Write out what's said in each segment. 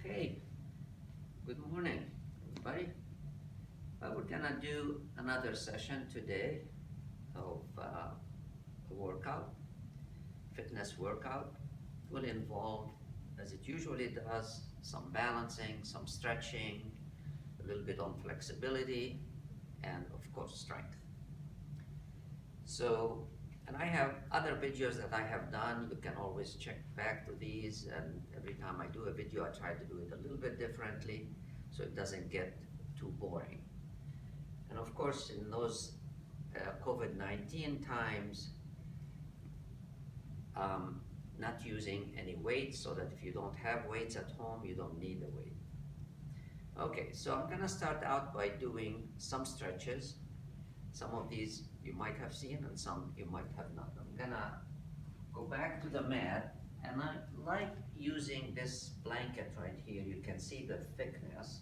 Okay, good morning, everybody. We're gonna do another session today of a workout, fitness workout. It will involve, as it usually does, some balancing, some stretching, a little bit on flexibility, and of course, strength. So, and I have other videos that I have done. You can always check back to these, and every time I do a video, I try to do it a little bit differently so it doesn't get too boring. And of course, in those COVID-19 times, not using any weights, so that if you don't have weights at home, you don't need a weight. Okay, so I'm gonna start out by doing some stretches. Some of these you might have seen and some you might have not. I'm gonna go back to the mat, and I like using this blanket right here. You can see the thickness.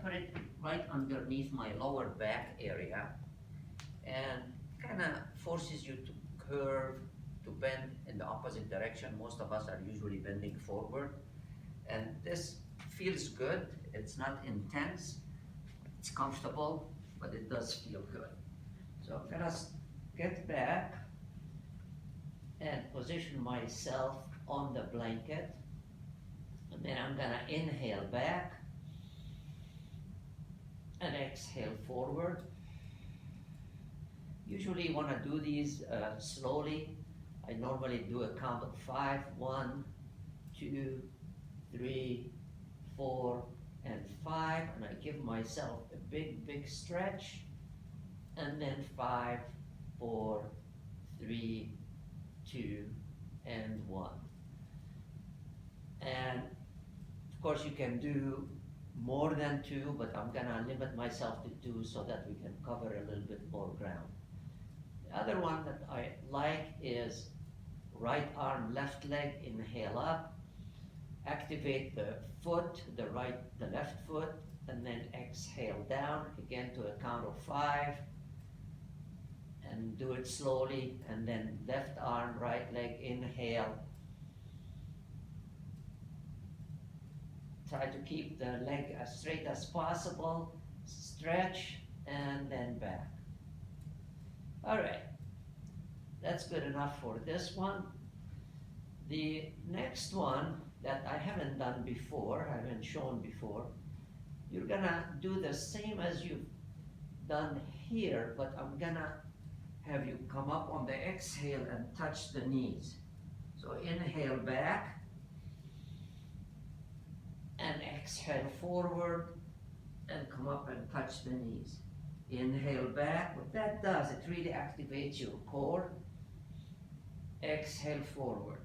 Put it right underneath my lower back area, and kind of forces you to curve, to bend in the opposite direction. Most of us are usually bending forward, and this feels good. It's not intense, it's comfortable, but it does feel good. So I'm gonna get back and position myself on the blanket, and then I'm gonna inhale back and exhale forward. Usually you wanna do these slowly. I normally do a count of 5, 1, 2, 3, 4, and 5, and I give myself a big stretch, and then 5, 4, 3, 2, and 1. And of course you can do more than 2, but I'm gonna limit myself to 2 so that we can cover a little bit more ground. The other one that I like is right arm, left leg, inhale up, activate the foot, the left foot, and then exhale down, again to a count of 5, and do it slowly, and then left arm, right leg, inhale. Try to keep the leg as straight as possible, stretch, and then back. All right, that's good enough for this one. The next one that I haven't done before, I haven't shown before, you're gonna do the same as you've done here, but I'm gonna have you come up on the exhale and touch the knees. So inhale back, and exhale forward, and come up and touch the knees. Inhale back. What that does, it really activates your core. Exhale forward.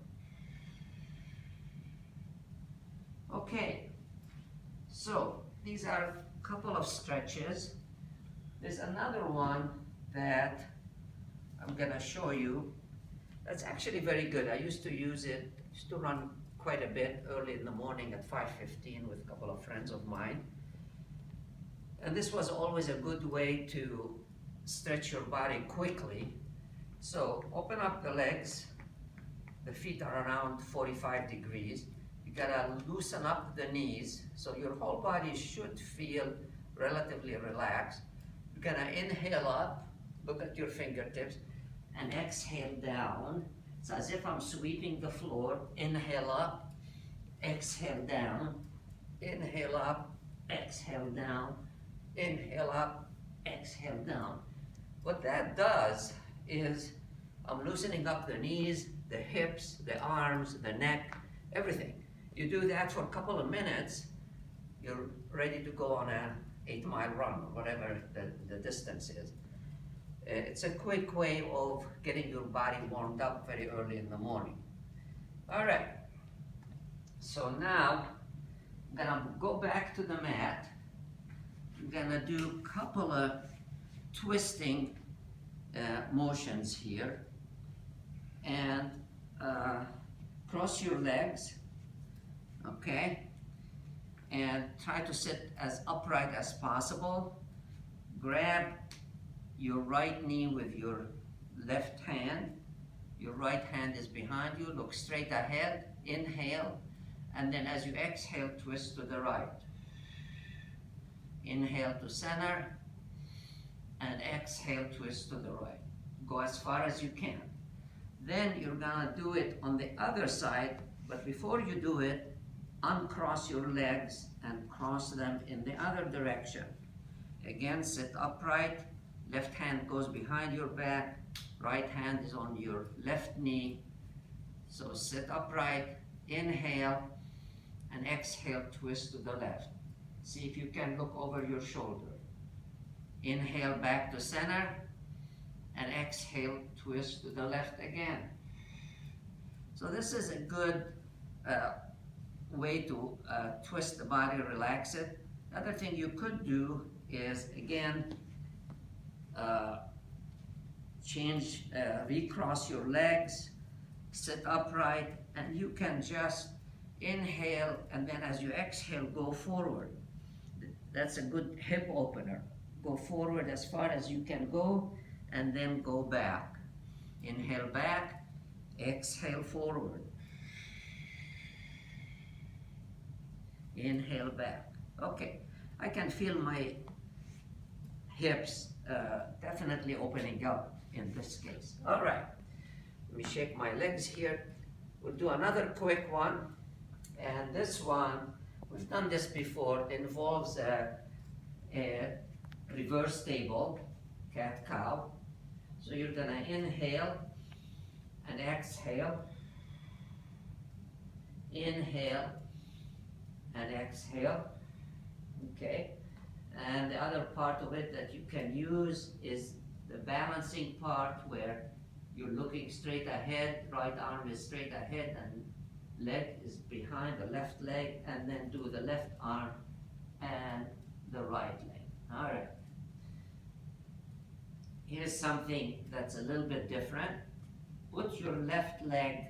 Okay, so these are a couple of stretches. There's another one that I'm gonna show you that's actually very good. I used to use it, used to run quite a bit early in the morning at 5:15 with a couple of friends of mine. And this was always a good way to stretch your body quickly. So open up the legs. The feet are around 45 degrees. You gotta loosen up the knees, so your whole body should feel relatively relaxed. You're gonna inhale up, look at your fingertips, and exhale down. It's as if I'm sweeping the floor. Inhale up, exhale down, inhale up, exhale down, inhale up, exhale down. What that does is I'm loosening up the knees, the hips, the arms, the neck, everything. You do that for a couple of minutes, you're ready to go on an 8-mile run, or whatever the distance is. It's a quick way of getting your body warmed up very early in the morning. All right, so now I'm gonna go back to the mat. I'm gonna do a couple of twisting motions here, and cross your legs, okay, and try to sit as upright as possible. Grab your right knee with your left hand. Your right hand is behind you. Look straight ahead. Inhale and then as you exhale, twist to the right. Inhale to center, and exhale, twist to the right. Go as far as you can. Then you're gonna do it on the other side, but before you do it, uncross your legs and cross them in the other direction. Again, sit upright, left hand goes behind your back, right hand is on your left knee. So sit upright, inhale, and exhale, twist to the left. See if you can look over your shoulder. Inhale back to center, and exhale, twist to the left again. So this is a good way to twist the body, relax it. The other thing you could do is, again, recross your legs, sit upright, and you can just inhale, and then as you exhale, go forward. That's a good hip opener. Go forward as far as you can go, and then go back. Inhale back, exhale forward. Inhale back. Okay, I can feel my hips definitely opening up in this case. All right, let me shake my legs here. We'll do another quick one, and this one, we've done this before, involves a reverse table, cat-cow. So you're gonna inhale and exhale, inhale and exhale, okay? And the other part of it that you can use is the balancing part, where you're looking straight ahead, right arm is straight ahead, and leg is behind the left leg, and then do the left arm and the right leg. All right. Here's something that's a little bit different. Put your left leg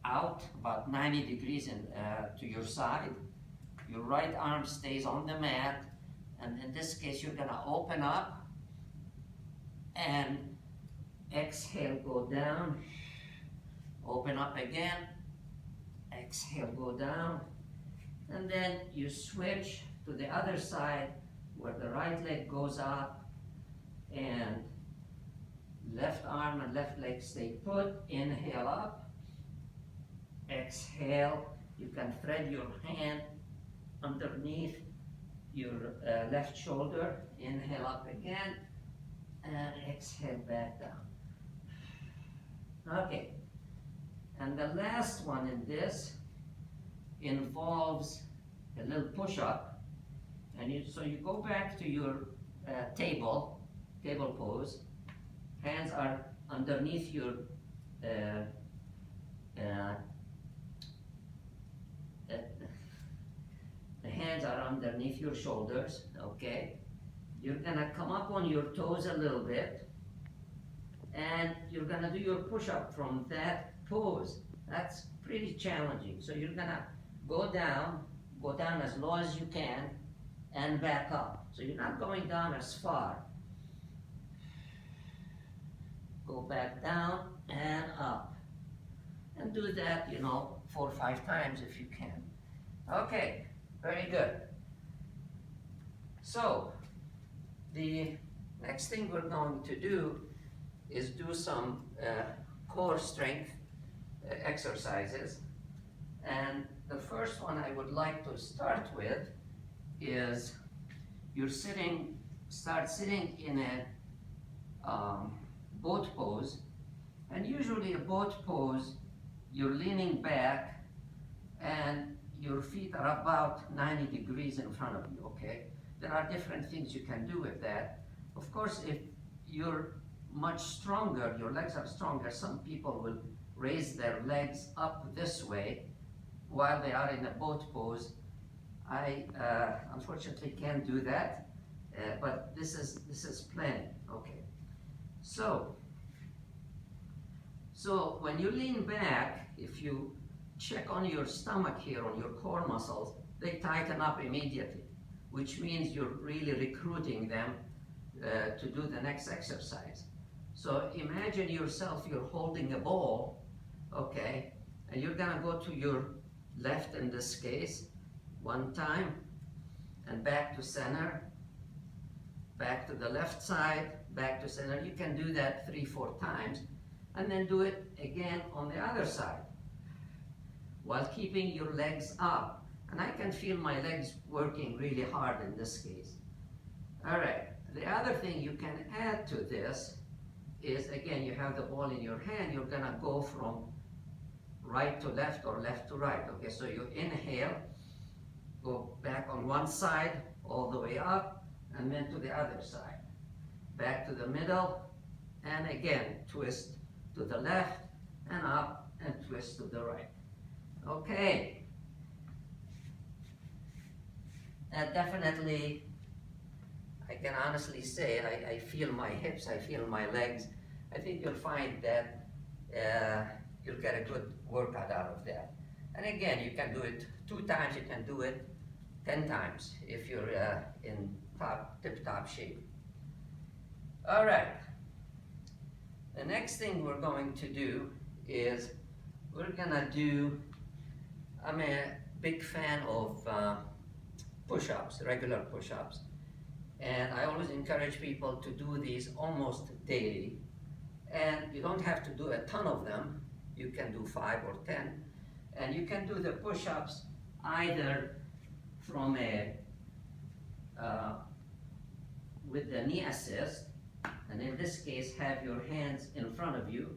out about 90 degrees to your side. Your right arm stays on the mat, and in this case you're gonna open up and exhale, go down, open up again, exhale, go down, and then you switch to the other side where the right leg goes up, and left arm and left leg stay put. Inhale up, exhale. You can thread your hand underneath your left shoulder. Inhale up again, and exhale back down. Okay, and the last one in this involves a little push-up, and so you go back to your table pose. Hands are underneath your the hands are underneath your shoulders, okay? You're gonna come up on your toes a little bit, and you're gonna do your push-up from that pose. That's pretty challenging. So you're gonna go down as low as you can, and back up. So you're not going down as far. Go back down and up. And do that, 4 or 5 times if you can. Okay, very good. So, the next thing we're going to do is do some core strength exercises. And the first one I would like to start with is start sitting in a boat pose. And usually a boat pose, you're leaning back and your feet are about 90 degrees in front of you, okay? There are different things you can do with that. Of course, if you're much stronger, your legs are stronger, some people will raise their legs up this way while they are in a boat pose. I unfortunately can't do that, but this is plenty, okay? So when you lean back, if you check on your stomach here, on your core muscles, they tighten up immediately, which means you're really recruiting them to do the next exercise. So imagine yourself, you're holding a ball, okay, And you're gonna go to your left in this case, one time, and back to center, back to the left side, back to center. You can do that 3-4 times, and then do it again on the other side, while keeping your legs up. And I can feel my legs working really hard in this case. All right, the other thing you can add to this is, again, you have the ball in your hand, you're gonna go from right to left or left to right. Okay, so you inhale, go back on one side, all the way up, and then to the other side. Back to the middle, and again, twist to the left, and up, and twist to the right. Okay. And definitely, I can honestly say, I feel my hips, I feel my legs. I think you'll find that you'll get a good workout out of that. And again, you can do it 2 times, you can do it 10 times if you're in tip-top shape. All right. The next thing we're going to do is we're gonna do, I'm a big fan of push-ups, regular push-ups. And I always encourage people to do these almost daily. And you don't have to do a ton of them. You can do 5 or 10. And you can do the push-ups either from with the knee assist, and in this case, have your hands in front of you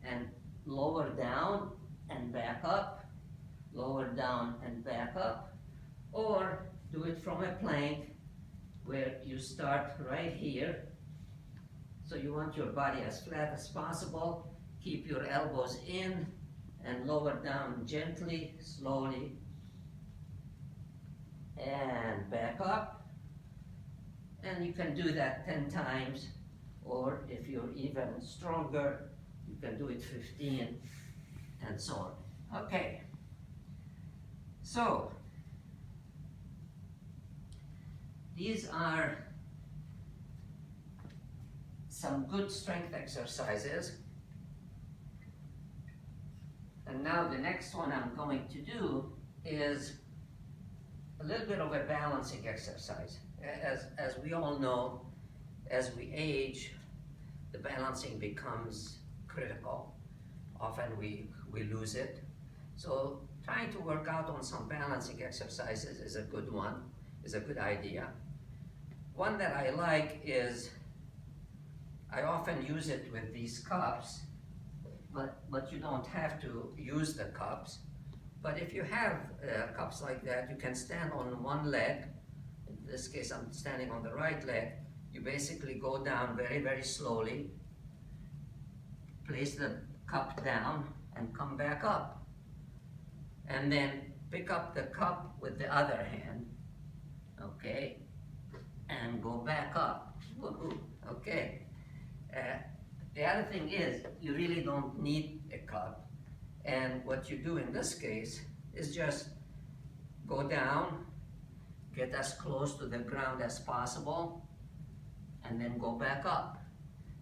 and lower down and back up, lower down and back up, or do it from a plank where you start right here. So you want your body as flat as possible. Keep your elbows in and lower down gently, slowly, and back up. And you can do that 10 times, or if you're even stronger, you can do it 15, and so on. Okay. So, these are some good strength exercises. And now the next one I'm going to do is a little bit of a balancing exercise. As we all know, as we age, the balancing becomes critical. Often we lose it. So trying to work out on some balancing exercises is a good one, is a good idea. One that I like is, I often use it with these cups, but you don't have to use the cups. But if you have cups like that, you can stand on one leg. In this case, I'm standing on the right leg. You basically go down very, very slowly, place the cup down, and come back up. And then pick up the cup with the other hand, okay? And go back up. Woohoo, okay. The other thing is, you really don't need a cup. And what you do in this case is just go down, get as close to the ground as possible, and then go back up.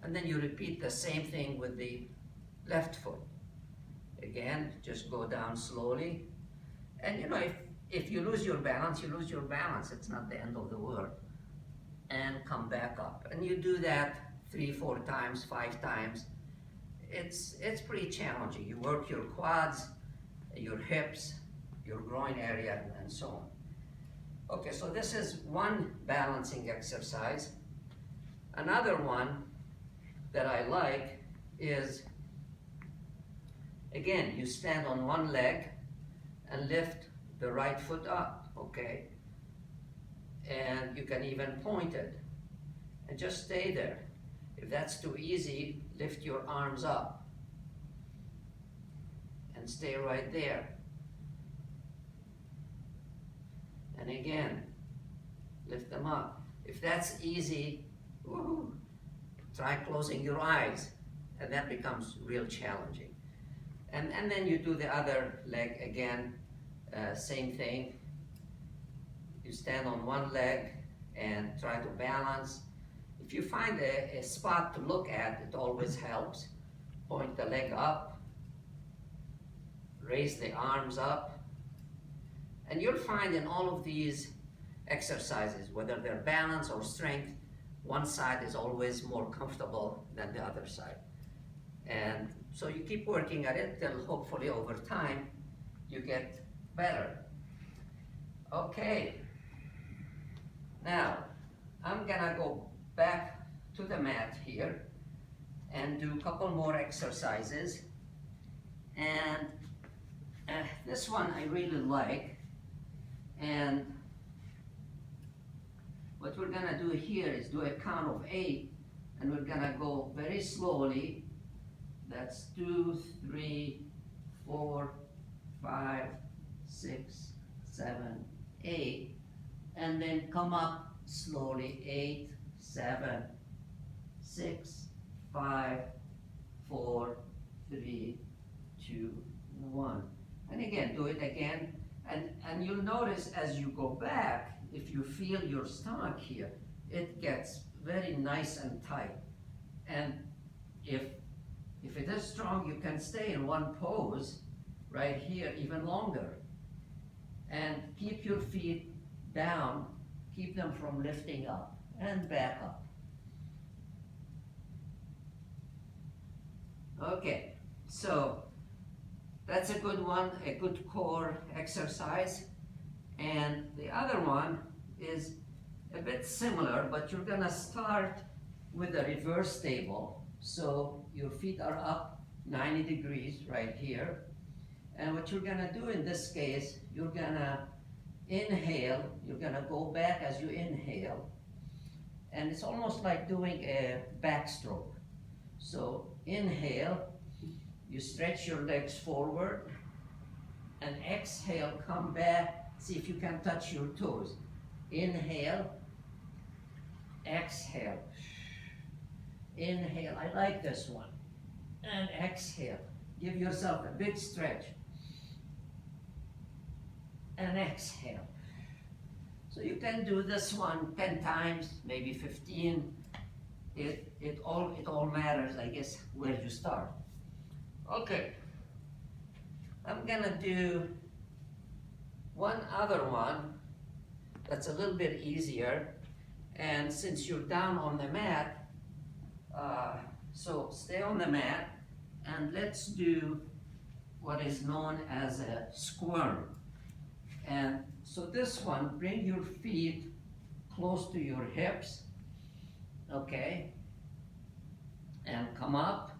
And then you repeat the same thing with the left foot. Again, just go down slowly. And you know, if you lose your balance, you lose your balance. It's not the end of the world. And come back up. And you do that 3-4 times, 5 times. It's pretty challenging. You work your quads, your hips, your groin area, and so on. Okay, so this is one balancing exercise. Another one that I like is, again, you stand on one leg and lift the right foot up, okay? And you can even point it and just stay there. If that's too easy, lift your arms up and stay right there. And again, lift them up. If that's easy, woohoo, try closing your eyes, and that becomes real challenging. And then you do the other leg again, same thing. You stand on one leg and try to balance. If you find a spot to look at, it always helps. Point the leg up, raise the arms up. And you'll find in all of these exercises, whether they're balance or strength, one side is always more comfortable than the other side. And so you keep working at it till hopefully over time you get better. Okay, now I'm gonna go back to the mat here and do a couple more exercises. And this one I really like. And what we're gonna do here is do a count of 8, and we're gonna go very slowly. That's 2, 3, 4, 5, 6, 7, 8, and then come up slowly. 8, 7, 6, 5, 4, 3, 2, 1. And again, do it again. And you'll notice as you go back, if you feel your stomach here, it gets very nice and tight. And if it is strong, you can stay in one pose right here even longer. And keep your feet down, keep them from lifting up and back up. Okay, so that's a good one, a good core exercise. And the other one is a bit similar, but you're gonna start with a reverse table. So your feet are up 90 degrees right here. And what you're gonna do in this case, you're gonna inhale, you're gonna go back as you inhale. And it's almost like doing a backstroke. So inhale, you stretch your legs forward, and exhale, come back, see if you can touch your toes. Inhale, exhale, inhale, I like this one, and exhale. Give yourself a big stretch, and exhale. So you can do this one 10 times, maybe 15. It all matters, I guess, where you start. Okay, I'm gonna do one other one that's a little bit easier. And since you're down on the mat, so stay on the mat, and let's do what is known as a squirm. And so this one, bring your feet close to your hips, okay? And come up.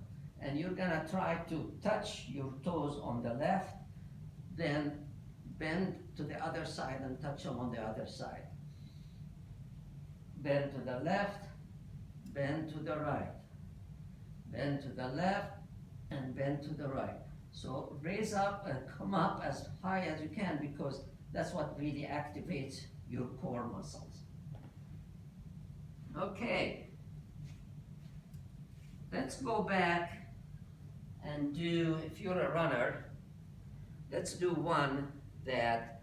And you're gonna try to touch your toes on the left, then bend to the other side and touch them on the other side. Bend to the left, bend to the right. Bend to the left, and bend to the right. So raise up and come up as high as you can, because that's what really activates your core muscles. Okay. Let's go back and do, if you're a runner, let's do one that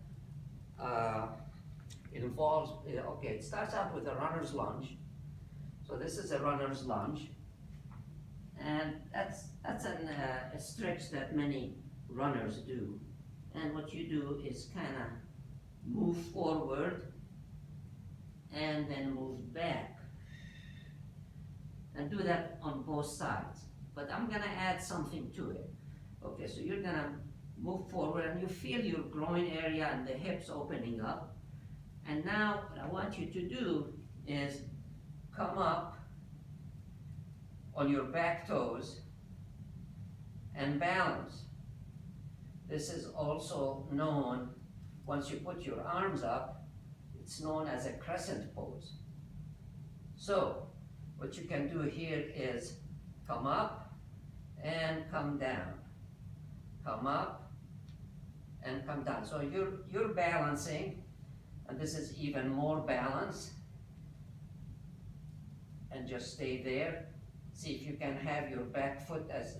involves, okay, it starts out with a runner's lunge. So this is a runner's lunge. And that's a stretch that many runners do. And what you do is kind of move forward and then move back. And do that on both sides. But I'm gonna add something to it. Okay, so you're gonna move forward and you feel your groin area and the hips opening up. And now what I want you to do is come up on your back toes and balance. This is also known, once you put your arms up, it's known as a crescent pose. So what you can do here is come up and come down, come up and come down. So you're balancing, and this is even more balance. And just stay there. See if you can have your back foot as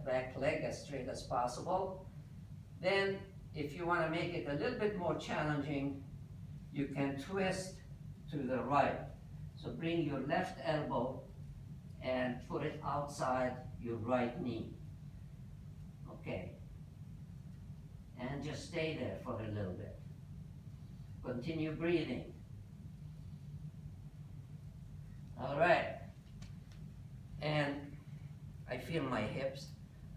back leg as straight as possible. Then, if you want to make it a little bit more challenging, you can twist to the right. So bring your left elbow and put it outside your right knee. Okay. just stay there for a little bit. Continue breathing. All right. And I feel my hips.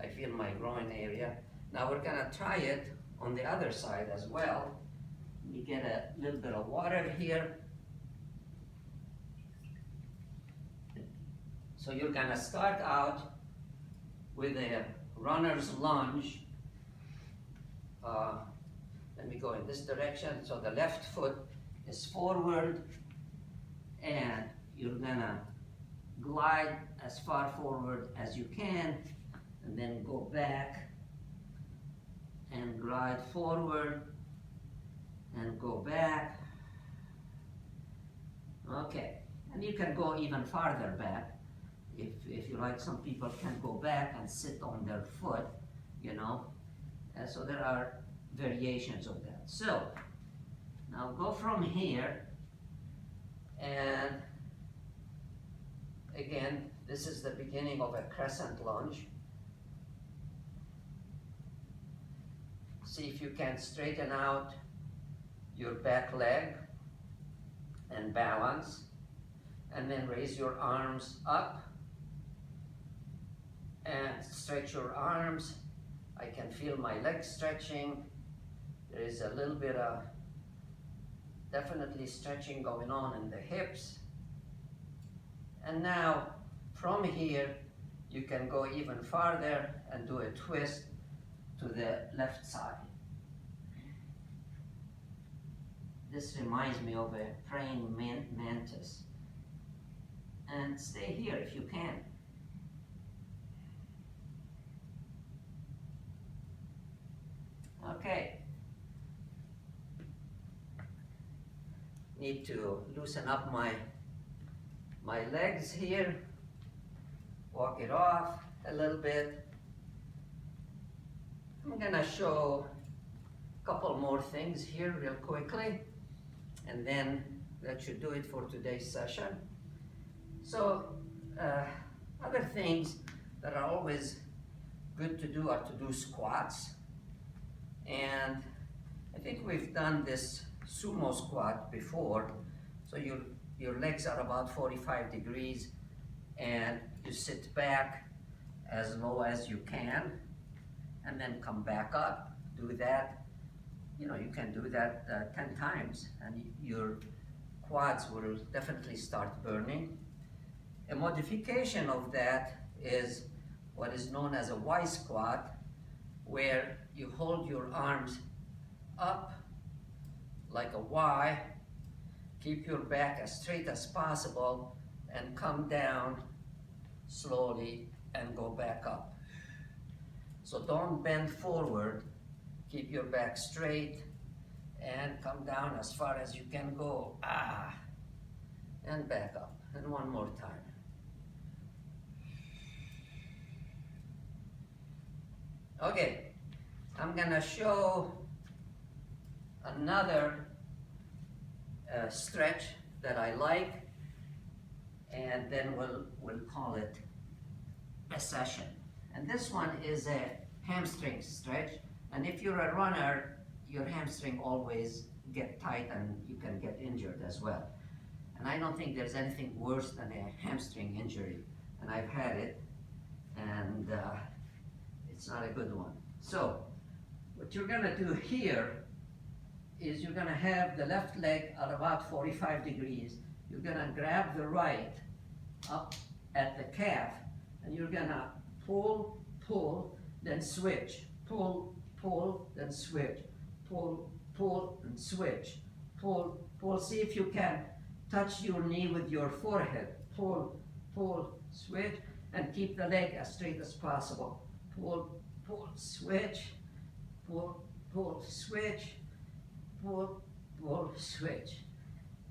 I feel my groin area. Now we're gonna try it on the other side as well. Let me get a little bit of water here. So you're gonna start out with a runner's lunge. Let me go in this direction. So the left foot is forward, and you're gonna glide as far forward as you can, and then go back and glide forward and go back. Okay, and you can go even farther back if you like. Some people can go back and sit on their foot, you know. And so there are variations of that. So now go from here, and again, this is the beginning of a crescent lunge. See if you can straighten out your back leg and balance, and then raise your arms up and stretch your arms. I can feel my legs stretching. There is a little bit of definitely stretching going on in the hips. And now from here you can go even farther and do a twist to the left side. This reminds me of a praying mantis. And stay here if you can. Okay. Need to loosen up my legs here. Walk it off a little bit. I'm gonna show a couple more things here real quickly, and then that should do it for today's session. So other things that are always good to do are to do squats. And I think we've done this Sumo Squat before. So your legs are about 45 degrees, and you sit back as low as you can, and then come back up. Do that. You know, you can do that 10 times, and your quads will definitely start burning. A modification of that is what is known as a Y squat, where you hold your arms up like a Y, keep your back as straight as possible, and come down slowly and go back up. So don't bend forward, keep your back straight and come down as far as you can go. And back up. And one more time. Okay, I'm gonna show another stretch that I like, and then we'll call it a session. And this one is a hamstring stretch, and if you're a runner, your hamstring always get tight and you can get injured as well. And I don't think there's anything worse than a hamstring injury, and I've had it, and it's not a good one. So what you're gonna do here is you're gonna have the left leg at about 45 degrees. You're gonna grab the right up at the calf, and you're gonna pull, pull, then switch. Pull, pull, then switch. Pull, pull, and switch. Pull, pull. See if you can touch your knee with your forehead. Pull, pull, switch, and keep the leg as straight as possible. Pull, pull, switch. Pull, pull, switch. Pull, pull, switch.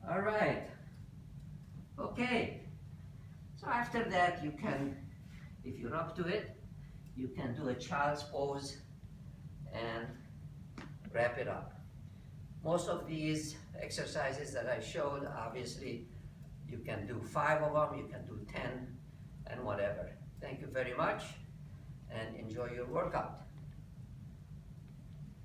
All right. Okay. So after that, you can, if you're up to it, you can do a child's pose and wrap it up. Most of these exercises that I showed, obviously, you can do 5 of them, you can do 10, and whatever. Thank you very much, and enjoy your workout.